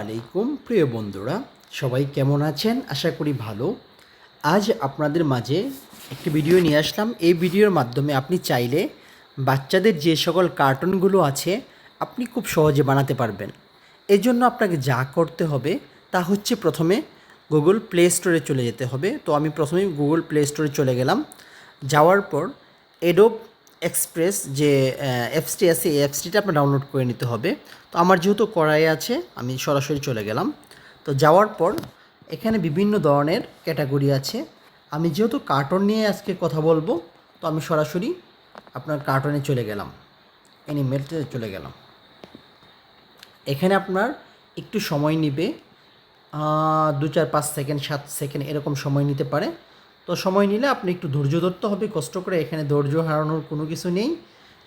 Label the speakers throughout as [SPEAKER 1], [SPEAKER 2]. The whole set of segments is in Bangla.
[SPEAKER 1] আলাইকুম প্রিয় বন্ধুরা, সবাই কেমন আছেন? আশা করি ভালো। আজ আপনাদের মাঝে একটি ভিডিও নিয়ে আসলাম। এই ভিডিওর মাধ্যমে আপনি চাইলে বাচ্চাদের যে সকল কার্টুনগুলো আছে আপনি খুব সহজে বানাতে পারবেন। এর জন্য আপনাকে যা করতে হবে তা হচ্ছে প্রথমে গুগল প্লে স্টোরে চলে যেতে হবে। তো আমি প্রথমেই গুগল প্লে স্টোরে চলে গেলাম। যাওয়ার পর এডোব এক্সপ্রেস যে অ্যাপসটি আছে এই অ্যাপসটিটা আপনার ডাউনলোড করে নিতে হবে। তো আমার যেহেতু করাই আছে আমি সরাসরি চলে গেলাম। তো যাওয়ার পর এখানে বিভিন্ন ধরনের ক্যাটাগরি আছে। আমি যেহেতু কার্টুন নিয়ে আজকে কথা বলবো, তো আমি সরাসরি আপনার কার্টুনে চলে গেলাম, অ্যানিমেটে চলে গেলাম। এখানে আপনার একটু সময় নেবে, 2, 4, 5 সেকেন্ড 7 সেকেন্ড এরকম সময় নিতে পারে। তো সময় নিলে আপনি একটু ধৈর্য ধরতে হবে কষ্ট করে। এখানে ধৈর্য হারানোর কোনো কিছু নেই।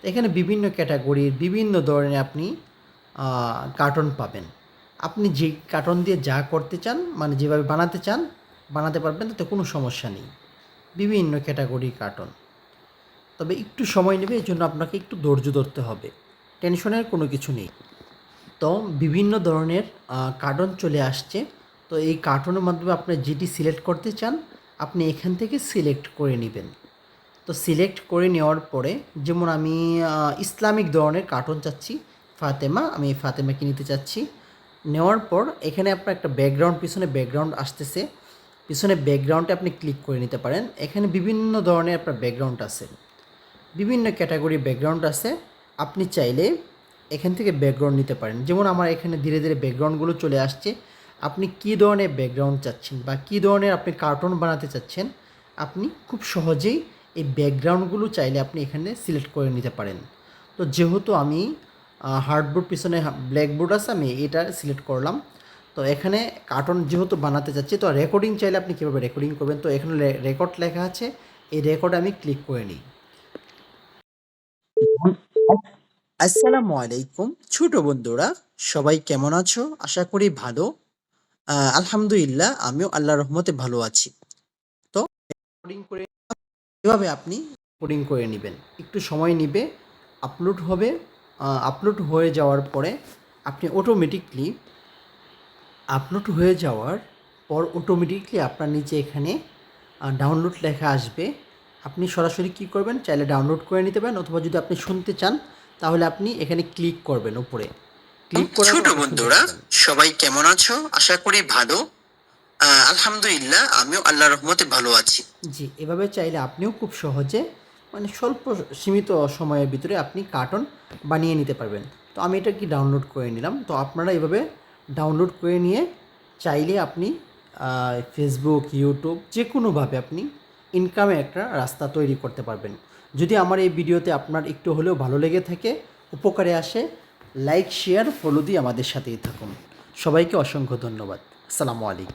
[SPEAKER 1] এখানে বিভিন্ন ক্যাটাগরির বিভিন্ন ধরনের আপনি কার্টুন পাবেন। আপনি যে কার্টুন দিয়ে যা করতে চান, মানে যেভাবে বানাতে চান বানাতে পারবেন, তাতে কোনো সমস্যা নেই। বিভিন্ন ক্যাটাগরির কার্টুন, তবে একটু সময় নেবে, এই জন্য আপনাকে একটু ধৈর্য ধরতে হবে। টেনশনের কোনো কিছু নেই। তো বিভিন্ন ধরনের কার্টুন চলে আসছে। তো এই কার্টুনের মাধ্যমে আপনি যেটি সিলেক্ট করতে চান আপনি এখান থেকে সিলেক্ট করে নেবেন। তো সিলেক্ট করে নেওয়ার পরে, যেমন আমি ইসলামিক ধরনের কার্টুন চাচ্ছি, ফাতেমা, আমি এই ফাতেমাকে নিতে চাচ্ছি। নেওয়ার পর এখানে আপনার একটা ব্যাকগ্রাউন্ড, পিছনে ব্যাকগ্রাউন্ড আসতেছে, পিছনে ব্যাকগ্রাউন্ডে আপনি ক্লিক করে নিতে পারেন। এখানে বিভিন্ন ধরনের আপনার ব্যাকগ্রাউন্ড আছে, বিভিন্ন ক্যাটাগরির ব্যাকগ্রাউন্ড আছে। আপনি চাইলে এখান থেকে ব্যাকগ্রাউন্ড নিতে পারেন। যেমন আমার এখানে ধীরে ধীরে ব্যাকগ্রাউন্ডগুলো চলে আসছে। আপনি কী ধরনের ব্যাকগ্রাউন্ড চাচ্ছেন বা কী ধরনের আপনি কার্টুন বানাতে চাচ্ছেন, আপনি খুব সহজেই এই ব্যাকগ্রাউন্ডগুলো চাইলে আপনি এখানে সিলেক্ট করে নিতে পারেন। তো যেহেতু আমি হার্ডবোর্ড, পিছনে ব্ল্যাকবোর্ড আছে, আমি এটা সিলেক্ট করলাম। তো এখানে কার্টুন যেহেতু বানাতে চাচ্ছি, তো রেকর্ডিং চাইলে আপনি কীভাবে রেকর্ডিং করবেন, তো এখানে রেকর্ড লেখা আছে, এই রেকর্ডে আমি ক্লিক করে নিই। আসসালামু আলাইকুম ছোট বন্ধুরা, সবাই কেমন আছো? আশা করি ভালো। আলহামদুলিল্লাহ, আমিও আল্লাহর রহমতে ভালো আছি। তো রেকর্ডিং করে এভাবে আপনি রেকর্ডিং করে নেবেন, একটু সময় নেবে, আপলোড হবে। আপলোড হয়ে যাওয়ার পরে আপনি আপলোড হয়ে যাওয়ার পর অটোমেটিকলি আপনার নিচে এখানে ডাউনলোড লেখা আসবে। আপনি সরাসরি কী করবেন, চাইলে ডাউনলোড করে নিতে পারেন, অথবা যদি আপনি শুনতে চান তাহলে আপনি এখানে ক্লিক করবেন উপরে। ক্লিক করার পর
[SPEAKER 2] ছোট
[SPEAKER 1] আপনি শুনতে
[SPEAKER 2] বন্ধুরা,
[SPEAKER 1] পারবেন।
[SPEAKER 2] সবাই কেমন আছো? আশা করি ভালো। আলহামদুলিল্লাহ, আমিও আল্লাহর রহমতে ভালো আছি।
[SPEAKER 1] জি, এভাবে চাইলে আপনিও খুব সহজে, মানে স্বল্প সীমিত সময়ের ভিতরে আপনি কার্টুন বানিয়ে নিতে পারবেন। তো আমি এটা কি ডাউনলোড করে নিলাম। তো আপনারা এভাবে ডাউনলোড করে নিয়ে চাইলে আপনি ফেসবুক, ইউটিউব যে কোনোভাবে আপনি ইনকামের একটা রাস্তা তৈরি করতে পারবেন। যদি আমার এই ভিডিওতে আপনার একটু হলেও ভালো লেগে থাকে, উপকারে আসে, লাইক, শেয়ার, ফলো দিয়ে আমাদের সাথেই থাকুন। সবাইকে অসংখ্য ধন্যবাদ। আসসালামু আলাইকুম।